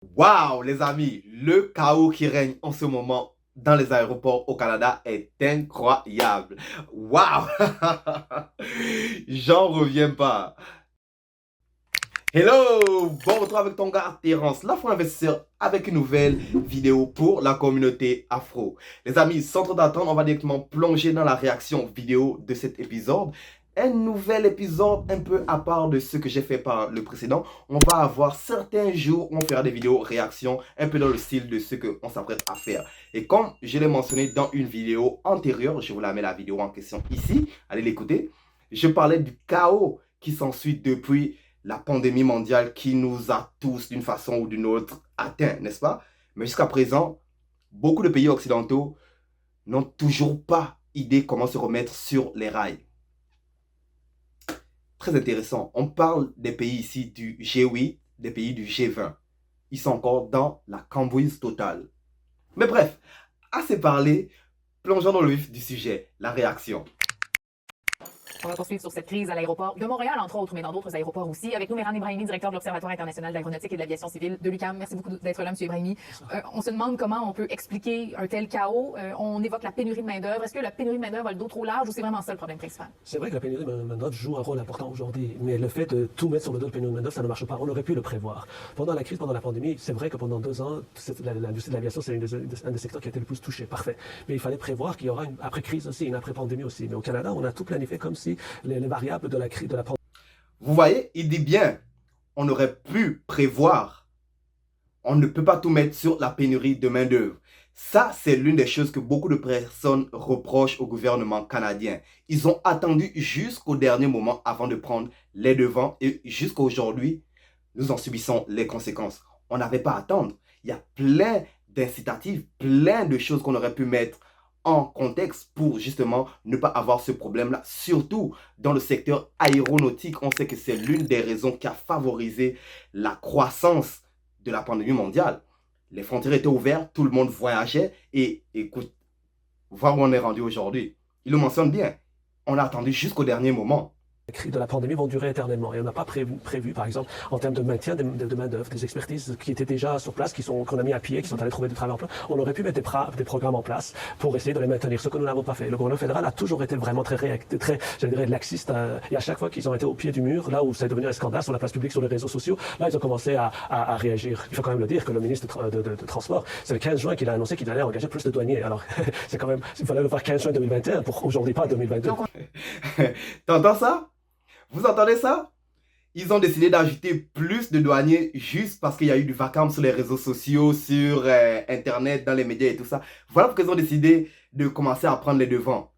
Waouh, les amis, le chaos qui règne en ce moment dans les aéroports au Canada est incroyable. Waouh, j'en reviens pas. Hello, bon retour avec ton gars Terence, l'afro-investisseur, avec une nouvelle vidéo pour la communauté afro. Les amis, sans trop d'attendre, on va directement plonger dans la réaction vidéo de cet épisode. Un nouvel épisode un peu à part de ce que j'ai fait par le précédent. On va avoir certains jours où on fera des vidéos réactions un peu dans le style de ce qu'on s'apprête à faire. Et comme je l'ai mentionné dans une vidéo antérieure, je vous la mets la vidéo en question ici, allez l'écouter. Je parlais du chaos qui s'ensuit depuis la pandémie mondiale qui nous a tous d'une façon ou d'une autre atteints, n'est-ce pas? Mais jusqu'à présent, beaucoup de pays occidentaux n'ont toujours pas idée comment se remettre sur les rails. Très intéressant. On parle des pays ici du G8, des pays du G20. Ils sont encore dans la cambouise totale. Mais bref, assez parlé, plongeons dans le vif du sujet, la réaction. On va poursuivre sur cette crise à l'aéroport de Montréal, entre autres, mais dans d'autres aéroports aussi. Avec nous, Mehran Ebrahimi, directeur de l'Observatoire international d'aéronautique et de l'aviation civile de l'UQAM. Merci beaucoup d'être là, M. Ebrahimi. On se demande comment on peut expliquer un tel chaos. On évoque la pénurie de main-d'œuvre. Est-ce que la pénurie de main-d'œuvre a le dos trop large ou c'est vraiment ça le problème principal? C'est vrai que la pénurie de main-d'œuvre joue un rôle important aujourd'hui, mais le fait de tout mettre sur le dos de pénurie de main-d'œuvre, ça ne marche pas. On aurait pu le prévoir. Pendant la crise, pendant la pandémie, c'est vrai que pendant 2 ans, l'industrie de l'aviation, c'est un des secteurs qui a été le plus touché. Parfait. Mais il fallait prévoir qu'il y aura une après-crise aussi, une après-pandémie aussi. Mais au Canada, on a tout planifié comme si les variables de la pandémie. Vous voyez, il dit bien, on aurait pu prévoir. On ne peut pas tout mettre sur la pénurie de main-d'œuvre. Ça, c'est l'une des choses que beaucoup de personnes reprochent au gouvernement canadien. Ils ont attendu jusqu'au dernier moment avant de prendre les devants et jusqu'à aujourd'hui, nous en subissons les conséquences. On n'avait pas à attendre. Il y a plein d'incitatifs, plein de choses qu'on aurait pu mettre en contexte pour justement ne pas avoir ce problème-là. Surtout dans le secteur aéronautique, on sait que c'est l'une des raisons qui a favorisé la croissance de la pandémie mondiale. Les frontières étaient ouvertes, tout le monde voyageait et écoute, voir où on est rendu aujourd'hui. Il le mentionne bien. On a attendu jusqu'au dernier moment. De la pandémie vont durer éternellement. Et on n'a pas prévu, par exemple, en termes de maintien de main-d'œuvre, des expertises qui étaient déjà sur place, qu'on a mis à pied, qui sont allés trouver du travail en place. On aurait pu mettre des programmes en place pour essayer de les maintenir, ce que nous n'avons pas fait. Le gouvernement fédéral a toujours été vraiment très je dirais, laxiste. Et à chaque fois qu'ils ont été au pied du mur, là où ça est devenu un scandale sur la place publique, sur les réseaux sociaux, là, ils ont commencé à réagir. Il faut quand même le dire que le ministre de Transport, c'est le 15 juin qu'il a annoncé qu'il allait engager plus de douaniers. Alors, c'est quand même, il fallait le faire 15 juin 2021 pour aujourd'hui, pas 2022. T'entends ça? Vous entendez ça? Ils ont décidé d'ajouter plus de douaniers juste parce qu'il y a eu du vacarme sur les réseaux sociaux, sur Internet, dans les médias et tout ça. Voilà pourquoi ils ont décidé de commencer à prendre les devants.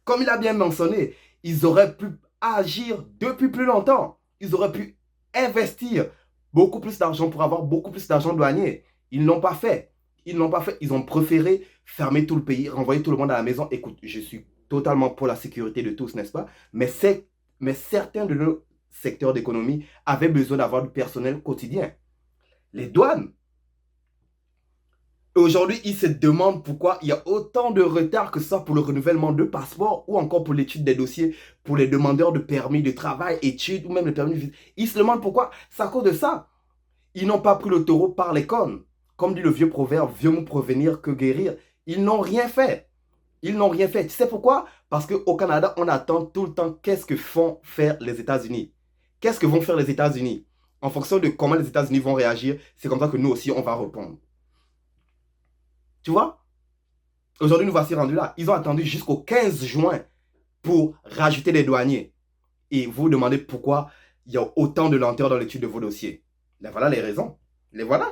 Comme il a bien mentionné, ils auraient pu agir depuis plus longtemps. Ils auraient pu investir beaucoup plus d'argent pour avoir beaucoup plus d'argent douanier. Ils ne l'ont pas fait. Ils ne l'ont pas fait. Ils ont préféré fermer tout le pays, renvoyer tout le monde à la maison. Écoute, je suis totalement pour la sécurité de tous, n'est-ce pas? Mais certains de nos secteurs d'économie avaient besoin d'avoir du personnel quotidien. Les douanes. Aujourd'hui, ils se demandent pourquoi il y a autant de retard que ça pour le renouvellement de passeport ou encore pour l'étude des dossiers pour les demandeurs de permis de travail, études ou même le permis de visite. Ils se demandent pourquoi. C'est à cause de ça. Ils n'ont pas pris le taureau par les cornes. Comme dit le vieux proverbe, vieux mot prévenir que guérir. Ils n'ont rien fait. Ils n'ont rien fait. Tu sais pourquoi? Parce qu'au Canada, on attend tout le temps qu'est-ce que font faire les États-Unis. Qu'est-ce que vont faire les États-Unis? En fonction de comment les États-Unis vont réagir, c'est comme ça que nous aussi, on va répondre. Tu vois? Aujourd'hui, nous voici rendus là. Ils ont attendu jusqu'au 15 juin pour rajouter des douaniers. Et vous vous demandez pourquoi il y a autant de lenteur dans l'étude de vos dossiers. Ben voilà les raisons. Les voilà.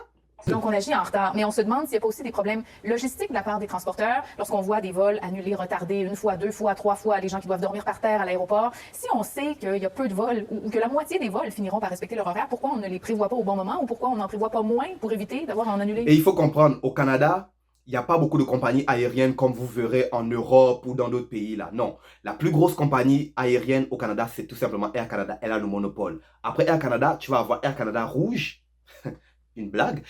Donc, on agit en retard. Mais on se demande s'il n'y a pas aussi des problèmes logistiques de la part des transporteurs. Lorsqu'on voit des vols annulés, retardés 1 fois, 2 fois, 3 fois, les gens qui doivent dormir par terre à l'aéroport. Si on sait qu'il y a peu de vols ou que la moitié des vols finiront par respecter leur horaire, pourquoi on ne les prévoit pas au bon moment ou pourquoi on n'en prévoit pas moins pour éviter d'avoir à en annuler? Et il faut comprendre, au Canada, il n'y a pas beaucoup de compagnies aériennes comme vous verrez en Europe ou dans d'autres pays là. Non, la plus grosse compagnie aérienne au Canada, c'est tout simplement Air Canada. Elle a le monopole. Après Air Canada, tu vas avoir Air Canada Rouge. Une blague.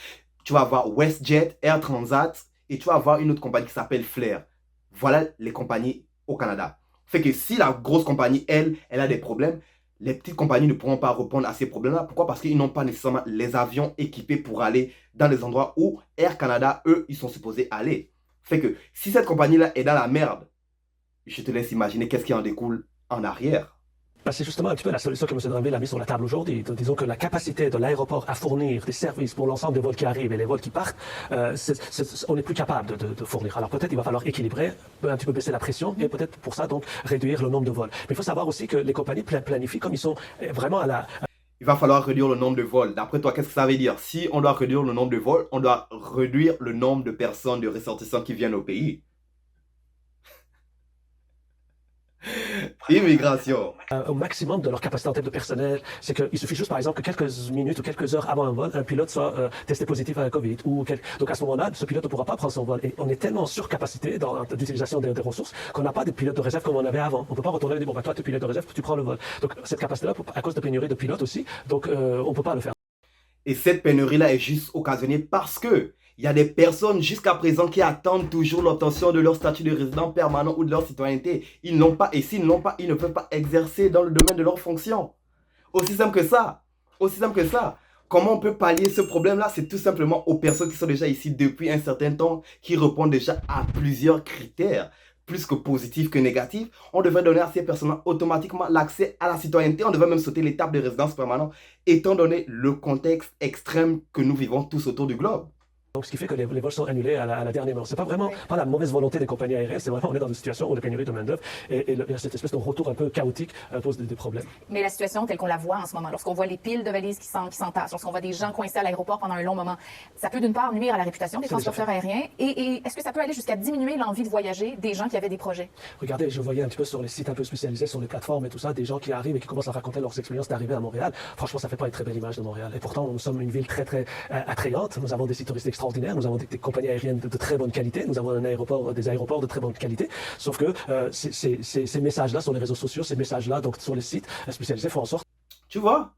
Tu vas avoir WestJet, Air Transat et tu vas avoir une autre compagnie qui s'appelle Flair. Voilà les compagnies au Canada. Fait que si la grosse compagnie, elle a des problèmes, les petites compagnies ne pourront pas répondre à ces problèmes-là. Pourquoi? Parce qu'ils n'ont pas nécessairement les avions équipés pour aller dans les endroits où Air Canada, eux, ils sont supposés aller. Fait que si cette compagnie-là est dans la merde, je te laisse imaginer qu'est-ce qui en découle en arrière. Ben, c'est justement un petit peu la solution que M. Dranville a mis sur la table aujourd'hui. Disons que la capacité de l'aéroport à fournir des services pour l'ensemble des vols qui arrivent et les vols qui partent, on n'est plus capable de fournir. Alors peut-être il va falloir équilibrer, un petit peu baisser la pression et peut-être pour ça donc réduire le nombre de vols. Mais il faut savoir aussi que les compagnies planifient comme ils sont vraiment à la... Il va falloir réduire le nombre de vols. D'après toi, qu'est-ce que ça veut dire? Si on doit réduire le nombre de vols, on doit réduire le nombre de personnes, de ressortissants qui viennent au pays. Immigration. Au maximum de leur capacité en termes de personnel, c'est qu'il suffit juste par exemple que quelques minutes ou quelques heures avant un vol, un pilote soit testé positif à la COVID. Donc à ce moment-là, ce pilote ne pourra pas prendre son vol. Et on est tellement surcapacité dans l'utilisation des ressources qu'on n'a pas de pilotes de réserve comme on avait avant. On ne peut pas retourner et dire, bon, bah, toi, tu es pilote de réserve, tu prends le vol. Donc cette capacité-là, à cause de pénurie de pilotes aussi, donc on ne peut pas le faire. Et cette pénurie-là est juste occasionnée parce que il y a des personnes jusqu'à présent qui attendent toujours l'obtention de leur statut de résident permanent ou de leur citoyenneté. Ils n'ont pas, et s'ils n'ont pas, ils ne peuvent pas exercer dans le domaine de leurs fonctions. Aussi simple que ça. Aussi simple que ça. Comment on peut pallier ce problème-là? C'est tout simplement aux personnes qui sont déjà ici depuis un certain temps, qui répondent déjà à plusieurs critères, plus que positifs que négatifs. On devrait donner à ces personnes automatiquement l'accès à la citoyenneté. On devrait même sauter l'étape de résidence permanente, étant donné le contexte extrême que nous vivons tous autour du globe. Donc, ce qui fait que les vols sont annulés à la dernière minute. C'est pas vraiment pas la mauvaise volonté des compagnies aériennes, c'est vraiment on est dans une situation où la pénurie de main-d'œuvre et cette espèce de retour un peu chaotique pose des problèmes. Mais la situation telle qu'on la voit en ce moment, lorsqu'on voit les piles de valises qui s'entassent, lorsqu'on voit des gens coincés à l'aéroport pendant un long moment, ça peut d'une part nuire à la réputation des transporteurs aériens et est-ce que ça peut aller jusqu'à diminuer l'envie de voyager des gens qui avaient des projets? Regardez, je voyais un petit peu sur les sites un peu spécialisés, sur les plateformes et tout ça, des gens qui arrivent et qui commencent à raconter leurs expériences d'arrivée à Montréal. Franchement, ça fait pas une très belle image de Montréal. Et pourtant, nous sommes une ville très, très attrayante. Nous avons des sites touristiques extraordinaires. Nous avons des compagnies aériennes de très bonne qualité. Nous avons des aéroports de très bonne qualité. Sauf que ces messages-là sur les réseaux sociaux, ces messages-là, donc sur les sites spécialisés, font en sorte... Tu vois,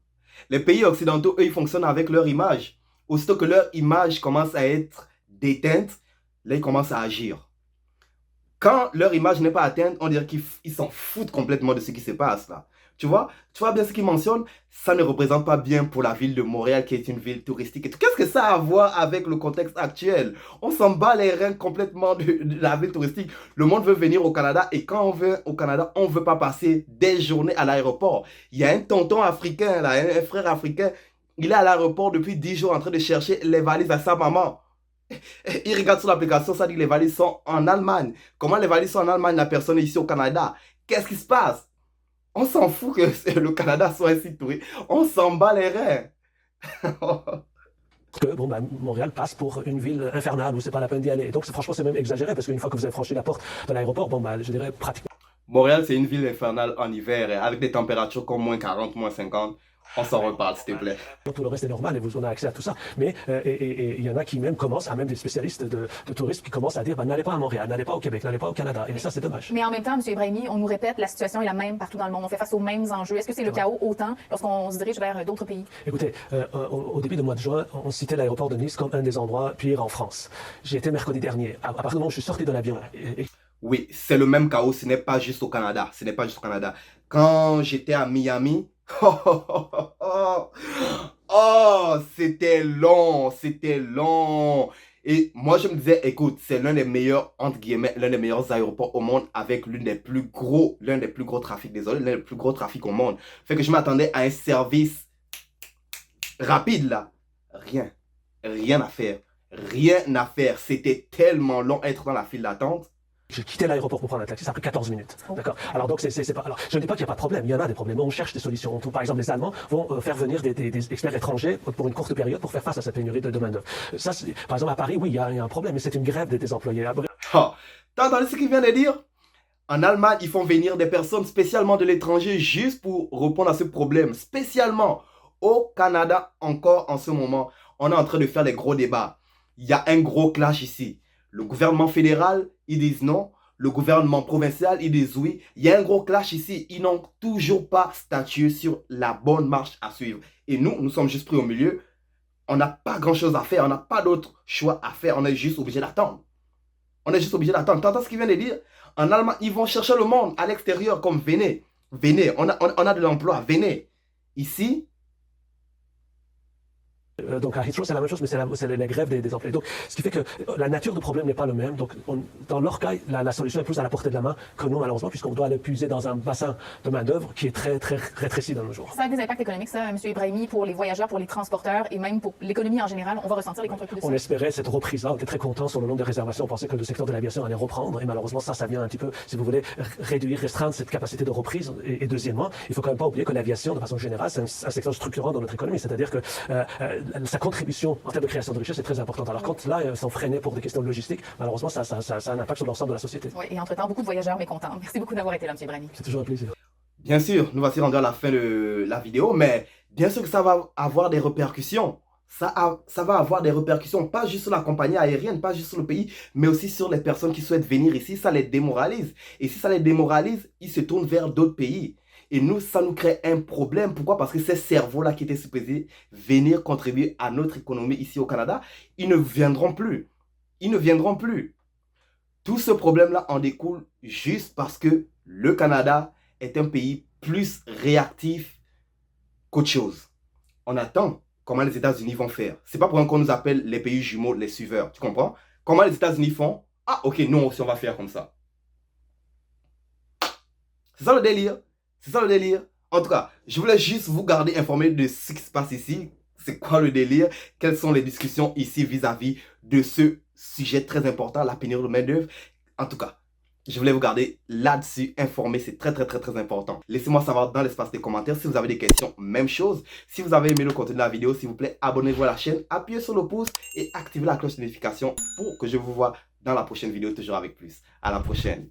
les pays occidentaux, eux, ils fonctionnent avec leur image. Aussitôt que leur image commence à être déteinte, là, ils commencent à agir. Quand leur image n'est pas atteinte, on dirait qu'ils s'en foutent complètement de ce qui se passe là. Tu vois bien ce qu'ils mentionnent? Ça ne représente pas bien pour la ville de Montréal qui est une ville touristique. Qu'est-ce que ça a à voir avec le contexte actuel? On s'en bat les reins complètement de la ville touristique. Le monde veut venir au Canada et quand on vient au Canada, on ne veut pas passer des journées à l'aéroport. Il y a un tonton africain, là, un frère africain, il est à l'aéroport depuis 10 jours en train de chercher les valises à sa maman. Il regarde sur l'application, ça dit que les valises sont en Allemagne. Comment les valises sont en Allemagne, la personne est ici au Canada? Qu'est-ce qui se passe? On s'en fout que le Canada soit un site touristique. On s'en bat les reins. Que Montréal passe pour une ville infernale où c'est pas la peine d'y aller. Donc franchement, c'est même exagéré parce qu'une fois que vous avez franchi la porte de l'aéroport, je dirais pratiquement. Montréal, c'est une ville infernale en hiver, avec des températures comme moins 40, moins 50. On s'en reparle, s'il te plaît. Tout le reste est normal et on a accès à tout ça. Mais il y en a qui même commencent, même des spécialistes de tourisme qui commencent à dire n'allez pas à Montréal, n'allez pas au Québec, n'allez pas au Canada. Et ça, c'est dommage. Mais en même temps, M. Ibrahimi, on nous répète la situation est la même partout dans le monde. On fait face aux mêmes enjeux. Est-ce que c'est le chaos autant lorsqu'on se dirige vers d'autres pays? Écoutez, au début du mois de juin, on citait l'aéroport de Nice comme un des endroits pires en France. J'y étais mercredi dernier. À partir du moment où je suis sorti de l'avion. Oui, c'est le même chaos. Ce n'est pas juste au Canada. Ce n'est pas juste au Canada. Quand j'étais à Miami, oh, c'était long, c'était long. Et moi, je me disais, écoute, c'est l'un des meilleurs, entre guillemets, l'un des meilleurs aéroports au monde avec l'un des plus gros trafics, l'un des plus gros trafics au monde. Fait que je m'attendais à un service rapide là. Rien à faire. Rien à faire. C'était tellement long être dans la file d'attente. J'ai quitté l'aéroport pour prendre un taxi, ça a pris 14 minutes. D'accord. Alors donc c'est pas. Alors je ne dis pas qu'il n'y a pas de problème, il y en a des problèmes. On cherche des solutions. Par exemple, les Allemands vont faire venir des experts étrangers pour une courte période pour faire face à cette pénurie de main-d'œuvre. Ça, par exemple à Paris, oui, il y a un problème, mais c'est une grève des employés. Oh, t'as entendu ce qu'il vient de dire? En Allemagne, ils font venir des personnes spécialement de l'étranger juste pour répondre à ce problème. Spécialement au Canada, encore en ce moment, on est en train de faire des gros débats. Il y a un gros clash ici. Le gouvernement fédéral, ils disent non. Le gouvernement provincial, ils disent oui. Il y a un gros clash ici. Ils n'ont toujours pas statué sur la bonne marche à suivre. Et nous sommes juste pris au milieu. On n'a pas grand-chose à faire. On n'a pas d'autre choix à faire. On est juste obligé d'attendre. On est juste obligé d'attendre. T'entends ce qu'il vient de dire? En Allemagne, ils vont chercher le monde à l'extérieur comme venez. Venez, on a de l'emploi, venez. Ici, Donc à Heathrow, c'est la même chose, mais c'est la grève des employés. Donc, ce qui fait que la nature du problème n'est pas le même. Donc, dans leur cas, la solution est plus à la portée de la main que nous, malheureusement, puisqu'on doit aller puiser dans un bassin de main-d'œuvre qui est très, très rétréci dans nos jours. Ça a des impacts économiques, ça, M. Ibrahimi, pour les voyageurs, pour les transporteurs et même pour l'économie en général. On va ressentir les contre-coups de ça. On espérait cette reprise-là, on était très contents sur le nombre de réservations. On pensait que le secteur de l'aviation allait reprendre. Et malheureusement, ça vient un petit peu, si vous voulez, réduire, restreindre cette capacité de reprise. Et deuxièmement, il faut quand même pas oublier que l'aviation, de façon générale, c'est un secteur structurant dans notre économie. C'est-à-dire que sa contribution en termes de création de richesse est très importante. Alors quand là, ils sont freinés pour des questions logistiques, malheureusement, ça a un impact sur l'ensemble de la société. Oui, et entre-temps, beaucoup de voyageurs mécontents. Merci beaucoup d'avoir été là, M. Ibrahimi. C'est toujours un plaisir. bien sûr, nous voici rendus à la fin de la vidéo, mais bien sûr que ça va avoir des répercussions. Ça va avoir des répercussions, pas juste sur la compagnie aérienne, pas juste sur le pays, mais aussi sur les personnes qui souhaitent venir ici. Ça les démoralise. Et si ça les démoralise, ils se tournent vers d'autres pays. Et nous, ça nous crée un problème. Pourquoi? Parce que ces cerveaux-là qui étaient supposés venir contribuer à notre économie ici au Canada, ils ne viendront plus. Ils ne viendront plus. Tout ce problème-là en découle juste parce que le Canada est un pays plus réactif qu'autre chose. On attend comment les États-Unis vont faire. C'est pas pour rien qu'on nous appelle les pays jumeaux, les suiveurs. Tu comprends? Comment les États-Unis font? Ah, ok, nous aussi on va faire comme ça. C'est ça le délire. C'est ça le délire. En tout cas, je voulais juste vous garder informé de ce qui se passe ici. C'est quoi le délire? Quelles sont les discussions ici vis-à-vis de ce sujet très important, la pénurie de main-d'œuvre? En tout cas, je voulais vous garder là-dessus informé. C'est très important. Laissez-moi savoir dans l'espace des commentaires si vous avez des questions. Même chose. Si vous avez aimé le contenu de la vidéo, s'il vous plaît, abonnez-vous à la chaîne, appuyez sur le pouce et activez la cloche de notification pour que je vous voie dans la prochaine vidéo toujours avec plus. À la prochaine.